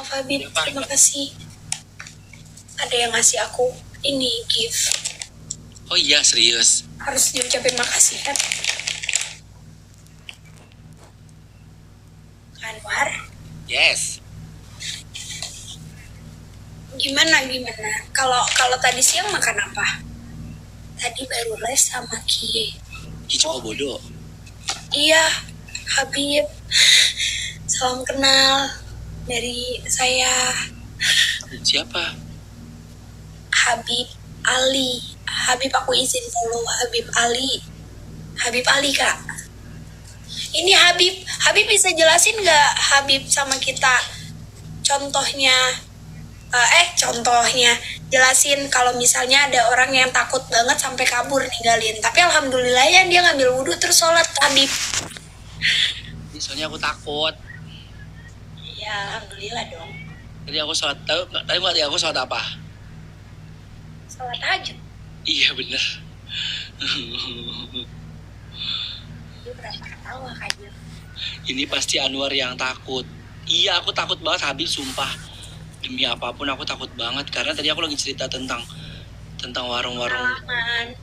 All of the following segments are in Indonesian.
Maaf Habib, terima kasih. Ada yang ngasih aku ini gift. Oh iya, serius? Harus diucapin makasih kan? Anwar, Yes. gimana? Kalau tadi siang makan apa? Tadi baru les sama Kie. Cowok bodoh. Iya, Habib. Salam kenal dari saya. Siapa? Habib Ali. Habib, aku izin follow Habib Ali. Habib Ali, Kak. Ini Habib bisa jelasin nggak Habib sama kita contohnya? Jelasin kalau misalnya ada orang yang takut banget sampai kabur ninggalin. Tapi alhamdulillah ya dia ngambil wudhu terus sholat, Habib. Ini soalnya aku takut. Ya alhamdulillah dong. Tadi aku sholat, tadi aku sholat apa? Sholat tahajud. Iya bener. Dia berapa ketawa kayaknya. Ini pasti Anwar yang takut. Iya, aku takut banget Habib, sumpah. Demi apapun aku takut banget. Karena tadi aku lagi cerita tentang warung-warung. Pengalaman.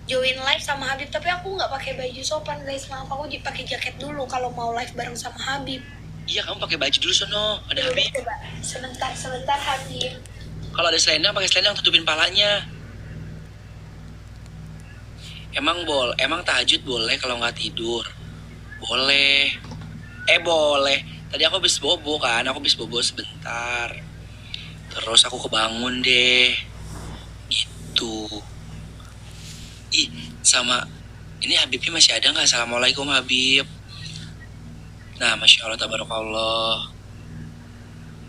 Join live sama Habib, tapi aku nggak pakai baju sopan guys. Maaf, aku pakai jaket dulu kalau mau live bareng sama Habib. Iya, kamu pakai baju dulu sono. Ada Habib. Coba. Sebentar Habib. Kalau ada selendang, pakai selendang tutupin palanya. Emang tahajud boleh kalau nggak tidur? Boleh. Boleh. Tadi aku habis bobo kan, aku habis bobo sebentar. Terus aku kebangun deh. Gitu. Ih, sama ini Habibnya masih ada nggak? Assalamualaikum Habib. Nah, Masya Allah, tabarakallah.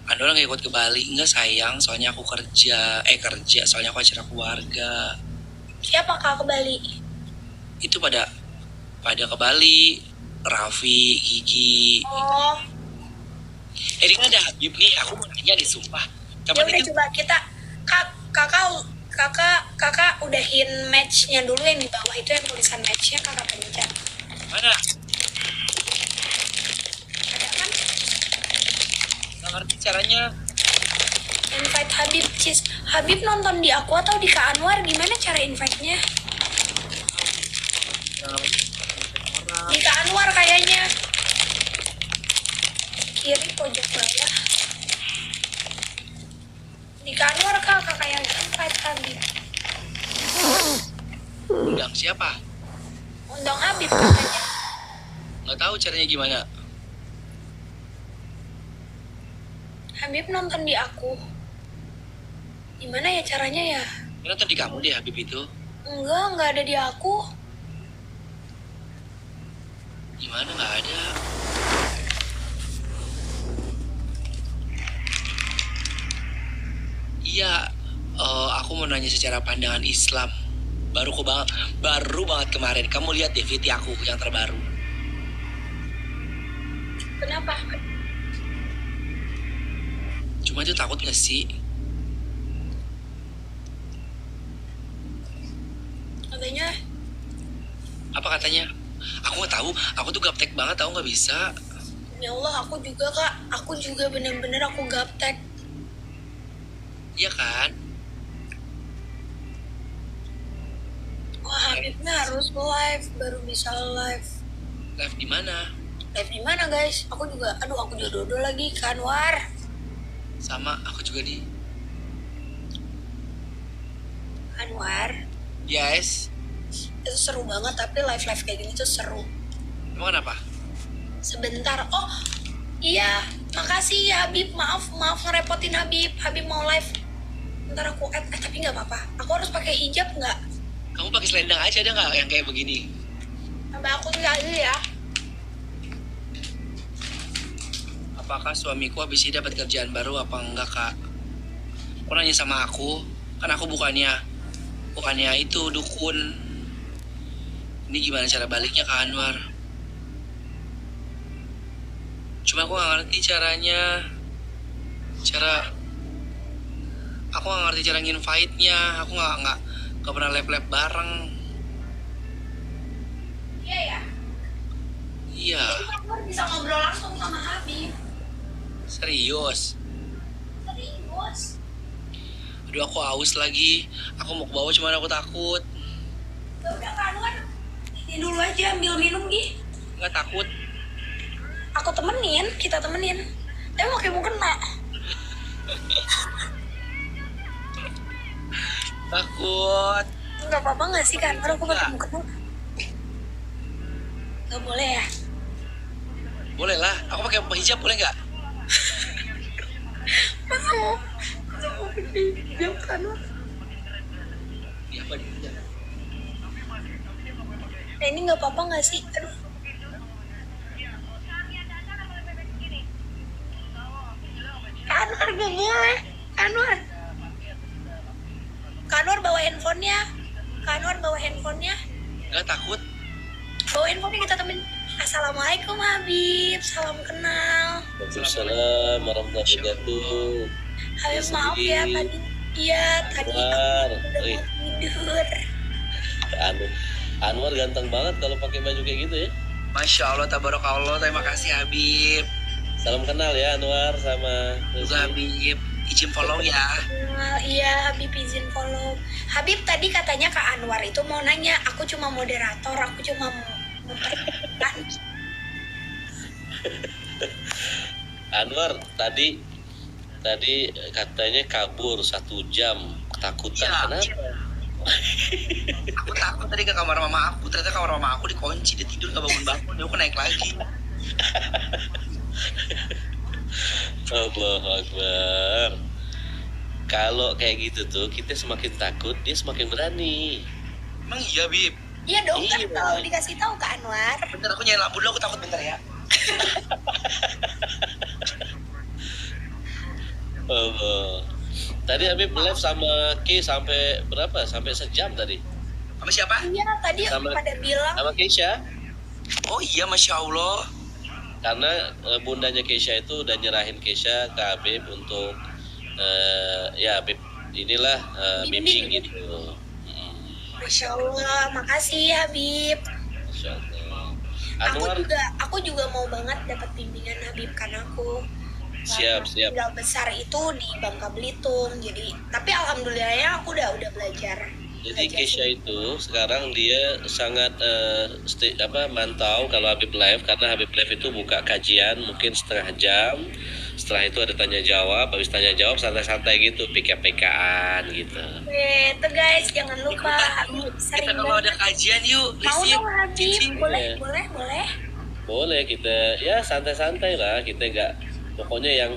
Anwar nggak ikut ke Bali? Enggak sayang, soalnya aku kerja, soalnya aku acara keluarga. Siapa Kak ke Bali? Itu pada ke Bali, Raffi, Gigi. Oh, Ini kan ada Habib nih, aku mau nanya deh sumpah. ya udah coba kita kakak udahin matchnya dulu yang di bawah itu yang tulisan matchnya kakak pencet. Mana? Ada kan? Nggak ngerti caranya. Invite Habib, Cis. Habib nonton di aku atau di Kak Anwar? Gimana cara invite-nya? Di Kak Anwar kayaknya. Kiri pojok bawah. Di Kak Anwar kakak yang invite Habib. Undang siapa? Undang Habib katanya. Nggak tahu caranya gimana. Habib nonton di aku. Gimana ya caranya ya? Ini nonton di kamu deh Habib itu. Enggak ada di aku. Gimana nggak ada? Iya, aku mau nanya secara pandangan Islam. Baru banget kemarin. Kamu lihat deh VT aku yang terbaru. Kenapa? Cuma itu takut gak sih? Katanya, Apa katanya? Aku nggak tahu. Aku tuh gaptek banget, tahu nggak bisa. ya Allah aku juga Kak. Aku juga bener-bener aku gaptek. Iya kan? Wah Habibnya harus live baru bisa live. Live di mana? Live di mana guys? Aku juga dodol lagi Kak Anwar. Sama aku juga di. Anwar, Yes. itu seru banget tapi live kayak gini tuh seru. Emang kenapa? Sebentar. Oh iya, makasih ya Habib. Maaf ngerepotin Habib. Habib mau live. Ntar aku tapi nggak apa-apa. Aku harus pakai hijab nggak? Kamu pakai selendang aja, ada nggak yang kayak begini? Sampai aku nggak ya. Apakah suamiku habis ini dapat kerjaan baru apa enggak kak? Kok nanya sama aku? Kan aku bukannya itu dukun. Ini gimana cara baliknya Kak Anwar? Cuma aku nggak ngerti caranya. Aku nggak ngerti cara nginvite-nya. Aku nggak pernah lab bareng. Iya ya. Iya. Jadi Anwar bisa ngobrol langsung sama Habib. Serius. Serius. Aduh aku haus lagi. Aku mau ke bawah cuman aku takut. Ya udah kan, ini dulu aja ambil minum Gi. Nggak takut. Aku temenin, kita temenin. Tapi mau kena. Takut. Nggak apa-apa nggak sih kan? Aku pakai Nggak. mukena. Nggak boleh ya? Boleh lah. Aku pakai hijab boleh nggak? Masa mau pakai hijab kan? Iya apa dia? Ini nggak apa-apa nggak sih? Aduh. Anwar gak boleh. Anwar. Kanwar bawa handphonenya. Kanwar bawa handphonenya. Nggak takut. Bawa handphonenya kita temen. Assalamualaikum Habib. Salam kenal. Waalaikumsalam warahmatullahi wabarakatuh. Habib maaf ya tadi. Iya tadi Anwar, aku udah wih. mau tidur. Anwar ganteng banget kalau pakai baju kayak gitu ya. Masya Allah, tabarakallah. Terima kasih Habib. Salam kenal ya Anwar sama Juga Habib. Izin follow ya. Iya Habib izin follow. Habib tadi katanya Kak Anwar itu mau nanya. Aku cuma moderator. Aku cuma mau memperkenalkan. Anwar tadi katanya kabur 1 jam ketakutan. Iya. Kenapa? Aku takut tadi ke kamar mama aku. Ternyata kamar mama aku dikunci. Dia tidur nggak bangun-bangun. Dia aku naik lagi. Allahu Akbar. Kalau kayak gitu tuh kita semakin takut, dia semakin berani. Emang iya Bib? Iya dong kan Iya. kalau dikasih tahu Kak Anwar. Bentar aku nyalain lampu dulu. Aku takut bentar ya. Allah. Tadi Habib live sama Ki sampai berapa? Sampai sejam tadi. Sama siapa? Iya tadi Sama- pada bilang. Sama Keisha. Oh iya, Masya Allah. Karena bundanya Keisha itu udah nyerahin Keisha ke Habib untuk ya Habib inilah bimbing Bimbing. gitu. Masya Allah, makasih Habib. Masya Allah. Aku Anwar, juga mau banget dapat bimbingan Habib karena aku siap. tinggal besar itu di Bangka Belitung. Jadi tapi alhamdulillahnya aku udah belajar. Jadi Keisha itu sekarang dia sangat mantau kalau Habib live, karena Habib live itu buka kajian mungkin setengah jam. Setelah itu ada tanya jawab, habis tanya jawab santai-santai gitu, PK-PKan gitu. Itu guys, jangan lupa Habib Kita sering kalau ada banget. kajian yuk, Mau please yuk. dong Habib, Cici. boleh, Iya. boleh. Boleh kita ya santai-santai lah, kita nggak pokoknya yang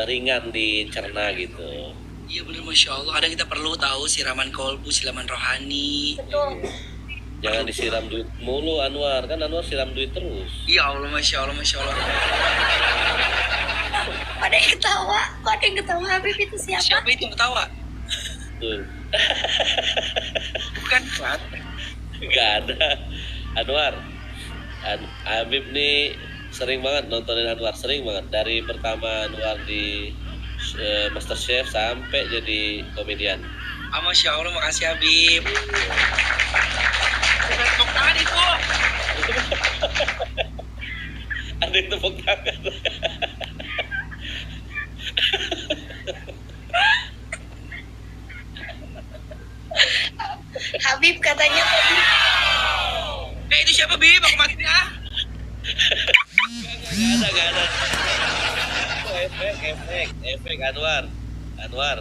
ringan dicerna gitu. Iya bener, Masya Allah. Kadang kita perlu tahu siraman kolbu, siraman rohani. Betul. Jangan disiram duit mulu Anwar, kan Anwar siram duit terus. Ya Allah, Masya Allah, Masya Allah. Ada yang ketawa, kok ada yang ketawa Habib itu siapa? Siapa itu yang ketawa? Tuh, Bukan kan? nggak ada. Anwar, Habib nih sering banget nontonin Anwar, sering banget dari pertama Anwar di MasterChef sampai jadi komedian. Ah, Masya Allah, makasih Habib. Tepuk tangan itu. Ada yang tepuk tangan. Habib katanya tadi. Itu siapa Bib? Aku matiin ah. Gak ada. Efek Anwar.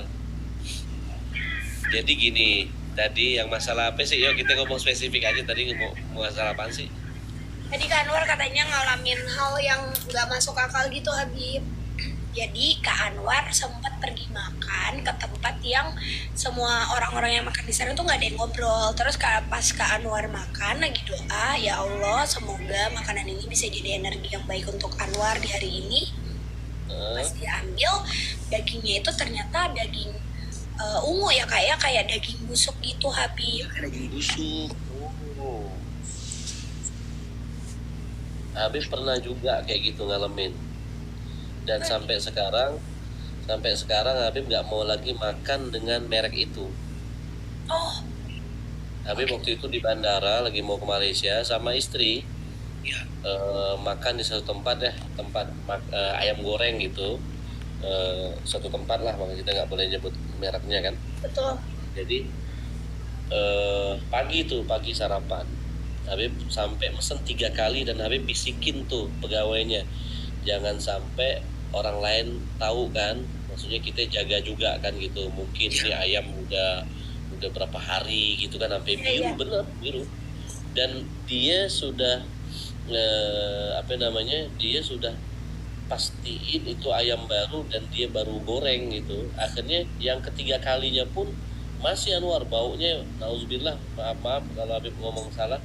Jadi gini, tadi yang masalah apa sih? Yuk kita ngomong spesifik aja, tadi mau masalah apa sih? Tadi Kak Anwar katanya ngalamin hal yang nggak masuk akal gitu Habib. Jadi Kak Anwar sempat pergi makan ke tempat yang semua orang-orang yang makan di sana tuh nggak ada yang ngobrol. Terus pas Kak Anwar makan lagi doa, ya Allah semoga makanan ini bisa jadi energi yang baik untuk Anwar di hari ini. Pas diambil dagingnya itu ternyata daging ungu ya kayak daging busuk gitu Habib. Ada jadi busuk. Oh. Habib pernah juga kayak gitu ngalamin. Dan sampai sekarang Habib nggak mau lagi makan dengan merek itu. Oh, Habib waktu itu di bandara lagi mau ke Malaysia sama istri. Iya. Makan di satu tempat ya, tempat ayam goreng gitu. Suatu tempat lah, makanya kita nggak boleh nyebut mereknya kan. Betul. Jadi pagi sarapan Habib sampai mesen 3 kali, dan Habib bisikin tuh pegawainya, jangan sampai orang lain tahu kan, maksudnya kita jaga juga kan gitu, mungkin ini ayam udah berapa hari gitu kan, sampai biru, bener biru, dan dia sudah dia sudah pastiin itu ayam baru dan dia baru goreng gitu. Akhirnya yang ketiga kalinya pun masih Anwar, baunya nauzubillah, maaf kalau Habib ngomong salah,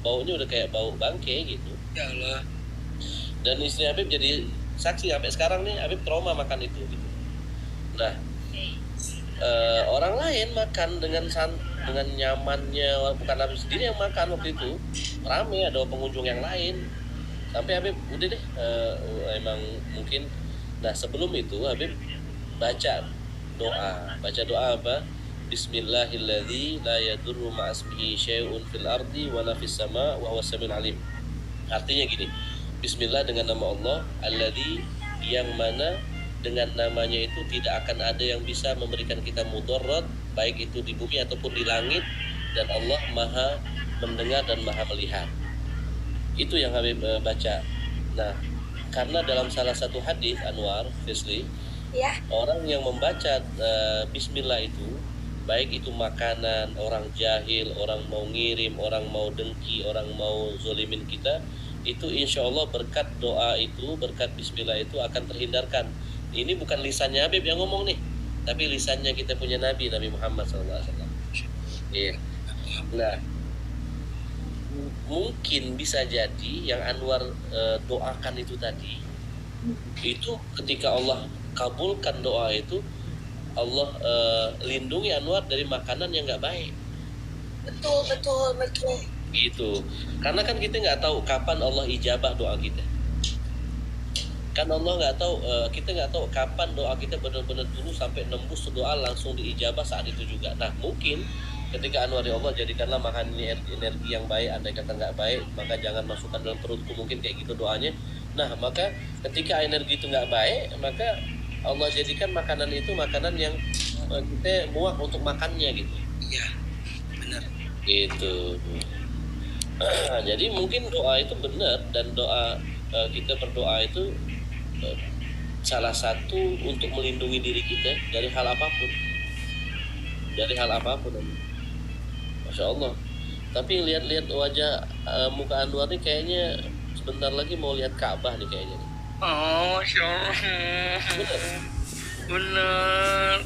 baunya udah kayak bau bangke gitu. Ya Allah. Dan istri Habib jadi saksi sampai sekarang nih, Habib trauma makan itu gitu. Nah, orang lain makan dengan nyamannya, bukan Habib sendiri yang makan waktu itu, rame ada pengunjung yang lain, sampai Habib udah deh, emang mungkin. Nah, sebelum itu Habib baca doa apa, Bismillahilladzi la yadurru ma'asmihi syai'un fil ardi wala fis sama wa huwas samiul alim. Artinya gini, Bismillah dengan nama Allah, alladzi yang mana dengan namanya itu tidak akan ada yang bisa memberikan kita mudarat, baik itu di bumi ataupun di langit, dan Allah maha mendengar dan maha melihat. Itu yang Habib baca. Nah, karena dalam salah satu hadis Anwar Fisli, Ya. orang yang membaca Bismillah itu, baik itu makanan, orang jahil, orang mau ngirim, orang mau dengki, orang mau zolimin kita, itu insya Allah berkat doa itu, berkat Bismillah itu akan terhindarkan. Ini bukan lisannya Habib yang ngomong nih, tapi lisannya kita punya Nabi Muhammad SAW. Iya. Nah, mungkin bisa jadi yang Anwar doakan itu tadi, itu ketika Allah kabulkan doa itu, Allah lindungi Anwar dari makanan yang nggak baik. Betul. Gitu. Karena kan kita nggak tahu kapan Allah ijabah doa kita. Kan Allah nggak tahu, kita nggak tahu kapan doa kita benar-benar dulu sampai nembus doa langsung diijabah saat itu juga. Nah, mungkin ketika Anwar, ya Allah jadikanlah makan ini energi yang baik, andai kata nggak baik maka jangan masukkan dalam perutku, mungkin kayak gitu doanya. Nah, maka ketika energi itu nggak baik, maka Allah jadikan makanan itu makanan yang kita muak untuk makannya gitu. Iya, benar. Gitu. Jadi mungkin doa itu benar, dan doa kita berdoa itu salah satu untuk melindungi diri kita dari hal apapun. Masya Allah. Tapi lihat-lihat wajah muka Anwar nih, kayaknya sebentar lagi mau lihat Ka'bah nih kayaknya. Oh, Masya Allah. Bener.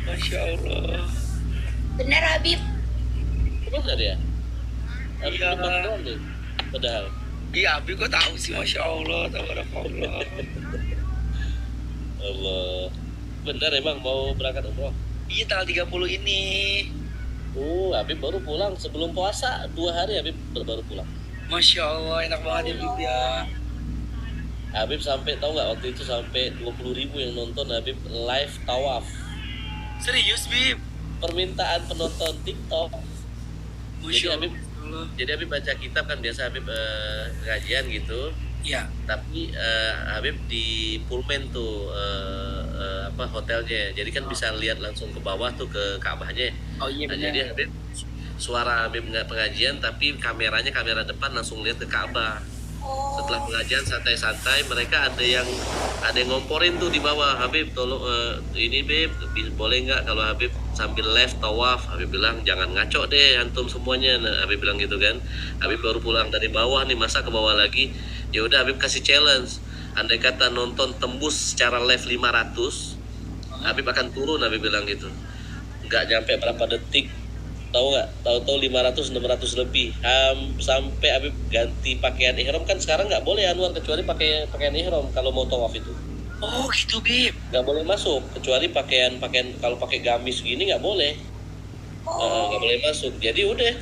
Masya Allah. Benar Habib. Benar ya? Habib Iya. nebak doang nih. Padahal. Iya, Abi kok tahu sih, Masya Allah, tabarakallah. Allah. Benar emang mau berangkat umroh? Iya, tanggal 30 ini. Habib baru pulang sebelum puasa 2 hari, Habib baru pulang. Masya Allah, enak banget ya, Bib ya. Habib sampai, tahu nggak, waktu itu sampai 20.000 yang nonton Habib live tawaf. Serius, Bib? Permintaan penonton TikTok. Masya Habib, Allah. jadi Habib baca kitab kan biasa Habib ngajian gitu. Iya. Tapi Habib di Pullman tuh hotelnya. Jadi kan bisa lihat langsung ke bawah tuh ke Ka'bahnya. Oh iya, Nah, benar. jadi Habib suara Habib nggak pengajian, tapi kameranya kamera depan langsung lihat ke Ka'bah. Oh. Setelah pengajian santai-santai, mereka ada yang ngomporin tuh di bawah, Habib tolong ini Beb, boleh nggak kalau Habib sambil live tawaf? Habib bilang jangan ngaco deh antum semuanya. Nah, Habib bilang gitu kan. Habib baru pulang dari bawah nih, masa ke bawah lagi. Ya udah, Habib kasih challenge. Andai kata nonton tembus secara live 500, Habib akan turun, Habib bilang gitu. Nggak nyampe berapa detik, tahu nggak? Tahu-tahu 500-600 lebih. Sampai Habib ganti pakaian ihram, kan sekarang nggak boleh Anwar kecuali pakai pakaian ihram kalau mau tawaf itu. Oh gitu, Bib. Nggak boleh masuk kecuali pakaian kalau pakai gamis gini nggak boleh. Nggak boleh masuk. Jadi udah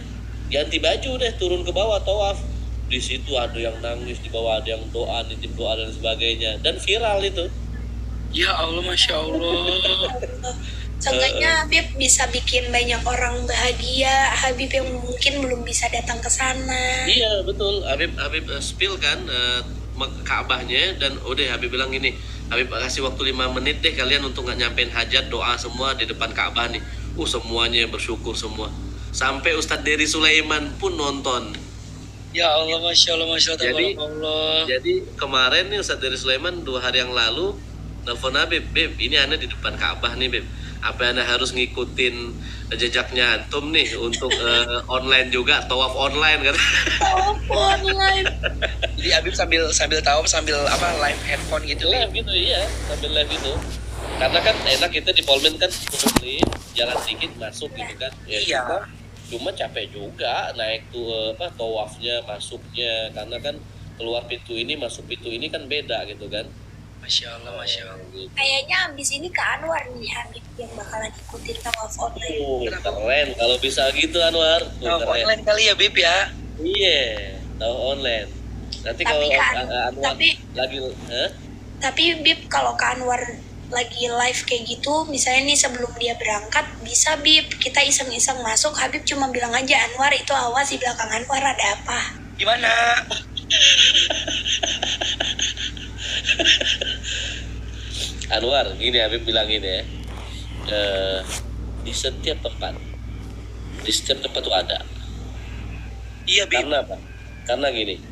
ganti baju deh, turun ke bawah tawaf. Di situ ada yang nangis, di bawah ada yang doa, nitip doa dan sebagainya, dan viral itu. Ya Allah, Masya Allah. Seenggaknya Habib bisa bikin banyak orang bahagia. Habib yang mungkin belum bisa datang ke sana. Iya betul, Habib spill kan Ka'bahnya, dan udah Habib bilang gini, Habib kasih waktu 5 menit deh kalian untuk nggak nyampein hajat, doa semua di depan Ka'bah nih. Semuanya bersyukur semua. Sampai Ustadz Dery Sulaiman pun nonton. Ya Allah, masya Allah, Jadi- Allah. Jadi kemarin nih Ustadz Dery Sulaiman 2 hari yang lalu nelfon Habib, Beb, ini Anda di depan Ka'bah nih Beb. Apa Anda harus ngikutin jejaknya antum nih untuk online juga, tawaf online kan? Online. Jadi Habib sambil tahu sambil apa live headphone gitu. Live gitu, iya, sambil live gitu. Karena kan enak kita di Polmen kan lift, jalan dikit masuk gitu kan. Ya, Iya. Cuma capek juga naik tuh tawafnya, masuknya, karena kan keluar pintu ini masuk pintu ini kan beda gitu kan. Masya Allah, masya Allah. Gitu. Kayaknya abis ini ke Anwar nih Habib yang bakalan ikutin tawaf online. Keren kalau bisa gitu Anwar. Oh, Keren. online kali ya Bib ya. Iya, tahu online. Nanti Tapi kalau kan, Anwar tapi- lagi, Tapi Bib kalau ke Anwar lagi live kayak gitu, misalnya nih sebelum dia berangkat, bisa Bib kita iseng-iseng masuk. Habib cuma bilang aja, Anwar itu awas di belakang Anwar ada apa. Gimana? Anwar, gini Habib bilang gini ya, di setiap tempat tuh ada. Iya Bib. Karena apa? Karena gini,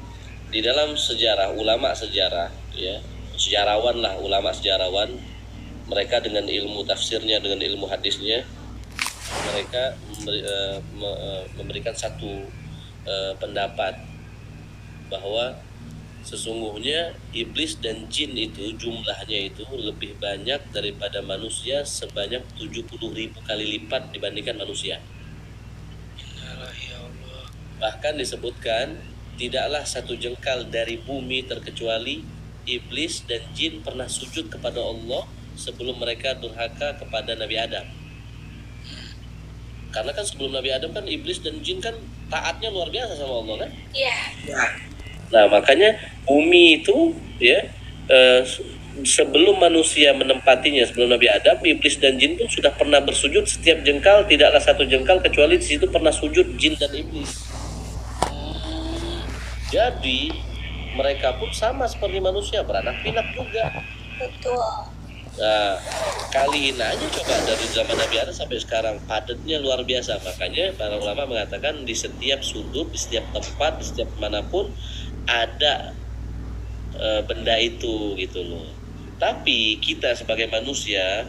di dalam sejarah, ulama sejarah, ya, sejarawan lah, ulama sejarawan, mereka dengan ilmu tafsirnya, dengan ilmu hadisnya, mereka memberikan satu pendapat bahwa sesungguhnya iblis dan jin itu jumlahnya itu lebih banyak daripada manusia sebanyak 70.000 kali lipat dibandingkan manusia. Ya Allah. Bahkan disebutkan tidaklah satu jengkal dari bumi terkecuali iblis dan jin pernah sujud kepada Allah sebelum mereka durhaka kepada Nabi Adam. Karena kan sebelum Nabi Adam kan iblis dan jin kan taatnya luar biasa sama Allah kan. Iya. Ya. Nah makanya bumi itu ya sebelum manusia menempatinya, sebelum Nabi Adam, iblis dan jin pun sudah pernah bersujud. Setiap jengkal tidaklah satu jengkal kecuali di situ pernah sujud jin dan iblis. Jadi mereka pun sama seperti manusia, beranak pinak juga. Betul. Nah, kaliin aja coba dari zaman Nabi Adam sampai sekarang padatnya luar biasa. Makanya para ulama mengatakan di setiap sudut, di setiap tempat, di setiap manapun ada benda itu gitu loh. Tapi kita sebagai manusia,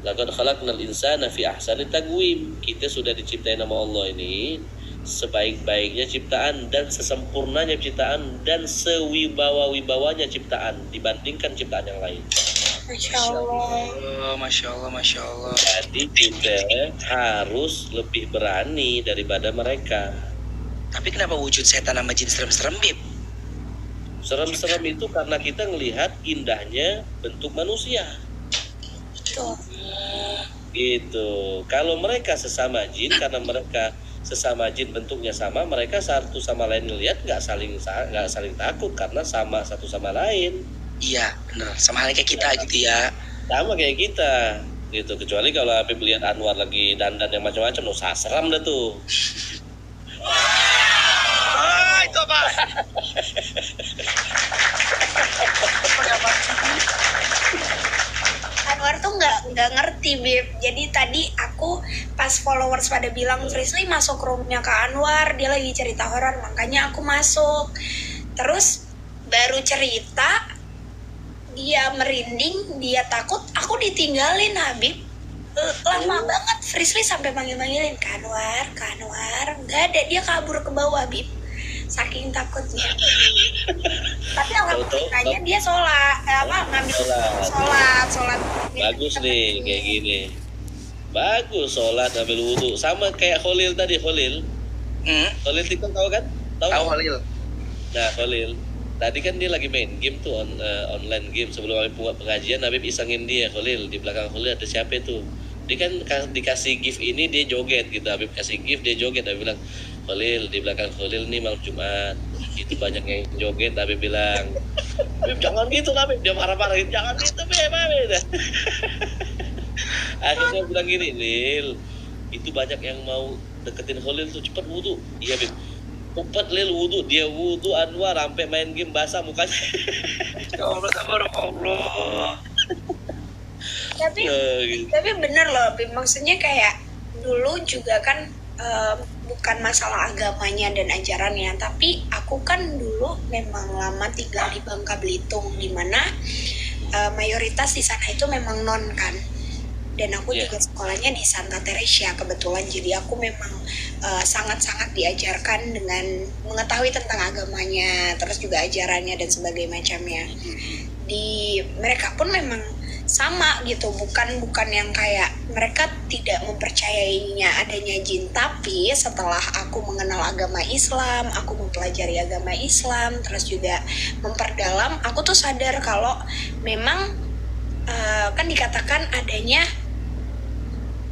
laqad khalaqnal insana fi ahsani taqwim. Kita sudah diciptain nama Allah ini sebaik-baiknya ciptaan dan sesempurnanya ciptaan dan sewibawa-wibawanya ciptaan dibandingkan ciptaan yang lain. Masya Allah. Oh, masya Allah, masya Allah. Jadi kita harus lebih berani daripada mereka. Tapi kenapa wujud setan sama jin serem-serem Bib? Serem-serem itu karena kita ngelihat indahnya bentuk manusia. Betul. Gitu. Kalau mereka sesama jin, karena mereka sesama jin bentuknya sama, mereka satu sama lain ngelihat nggak saling takut karena sama satu sama lain. Iya, benar. Sama halnya kayak kita gitu ya. Sama kayak kita gitu. Kecuali kalau Habib lihat Anwar lagi dandan yang macam-macam, seram dah tuh. Ah, itu apa? Anwar tuh nggak ngerti Beb. Jadi tadi aku pas followers pada bilang Frisly masuk roomnya ke Anwar, dia lagi cerita horor, makanya aku masuk. Terus baru cerita, dia merinding, dia takut, aku ditinggalin Habib. Lama banget Frisly sampai manggil-manggilin Kak Anwar, nggak ada, dia kabur ke bawah Habib. Saking takutnya. Tapi alhamdulillahnya dia ngambil sholat. Bagus nih kayak gini. Bagus sholat ambil wudhu. Sama kayak Khalil tadi, Khalil Hmm? TikTok tahu kan? Tahu Halil. Nah Khalil tadi kan dia lagi main game tuh online game. Sebelum Habib buat pengajian, Habib isengin dia, Khalil, di belakang Khalil ada siapa itu? Dia kan dikasih gift ini, dia joget gitu. Habib kasih gift, dia joget. Habib bilang, Khalil, di belakang Khalil nih malam Jumat itu banyak yang joget. Habib bilang, Habib jangan gitu Habib, dia marah-marah, jangan gitu Habib. Akhirnya bilang gini, Lil, itu banyak yang mau deketin Holil tuh, cepet wudhu. Iya Bib, cepet Lil wudhu. Dia wudhu, Anwar sampai main game basah mukanya. Ya Allah, Allah. Tapi Gitu. tapi bener loh, Bim. Maksudnya kayak dulu juga kan bukan masalah agamanya dan ajarannya, tapi aku kan dulu memang lama tinggal di Bangka Belitung, di mana mayoritas di sana itu memang non kan. Dan aku Iya. juga sekolahnya di Santa Teresia kebetulan, jadi aku memang sangat-sangat diajarkan dengan mengetahui tentang agamanya, terus juga ajarannya dan sebagainya macamnya. Di mereka pun memang sama gitu, bukan yang kayak mereka tidak mempercayainya adanya jin, tapi setelah aku mengenal agama Islam, aku mempelajari agama Islam, terus juga memperdalam, aku tuh sadar kalau memang kan dikatakan adanya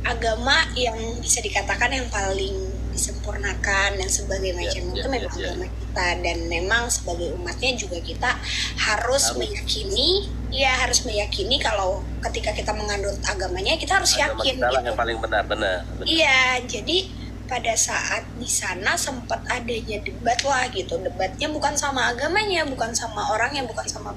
agama yang bisa dikatakan yang paling disempurnakan dan sebagainya macam Ya, itu memang agama kita, dan memang sebagai umatnya juga kita harus meyakini, ya harus meyakini kalau ketika kita menganut agamanya kita harus Agama yakin kita lah gitu. yang paling benar. Iya, jadi pada saat di sana sempat adanya debat lah gitu. Debatnya bukan sama agamanya, bukan sama orangnya, bukan sama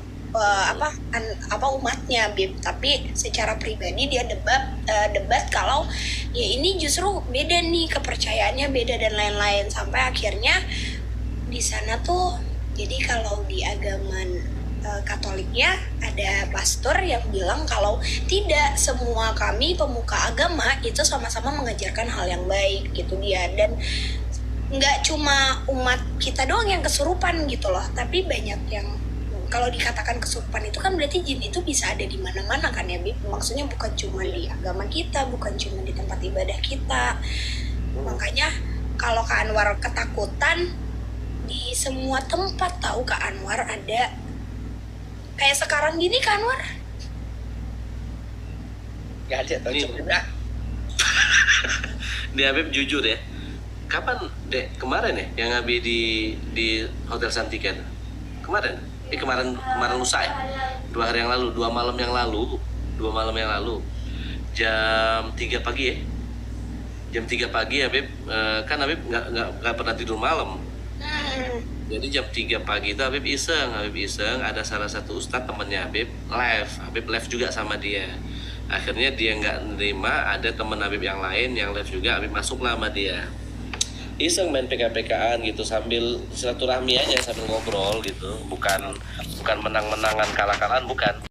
apa umatnya, Bib, tapi secara pribadi dia debat kalau ya ini justru beda nih, kepercayaannya beda dan lain-lain, sampai akhirnya di sana tuh jadi kalau di agama Katoliknya ada pastor yang bilang kalau tidak, semua kami pemuka agama itu sama-sama mengajarkan hal yang baik gitu dia, dan nggak cuma umat kita doang yang kesurupan gitu loh, tapi banyak yang, kalau dikatakan kesurupan itu kan berarti jin itu bisa ada di mana-mana kan ya, Bib. Maksudnya bukan cuma di agama kita, bukan cuma di tempat ibadah kita. Makanya kalau Kak Anwar ketakutan, di semua tempat tahu Kak Anwar ada. Kayak sekarang gini Kak Anwar. Gak ada tau Nih. coba. Di Habib jujur ya. Kapan Dek? Kemarin ya yang Habib di Hotel Santikan. Kemarin lusa ya. 2 hari yang lalu, 2 malam yang lalu. Jam 3 pagi ya. Jam 3 pagi Habib kan Habib nggak pernah tidur malam. Jadi jam 3 pagi itu Habib iseng ada salah satu ustadz temennya Habib live juga sama dia. Akhirnya dia nggak nerima, ada temen Habib yang lain yang live juga, Habib masuk lah sama dia. Iseng main PK-PKan gitu sambil silaturahmi aja, sambil ngobrol gitu, bukan menang-menangan kalah-kalahan, bukan.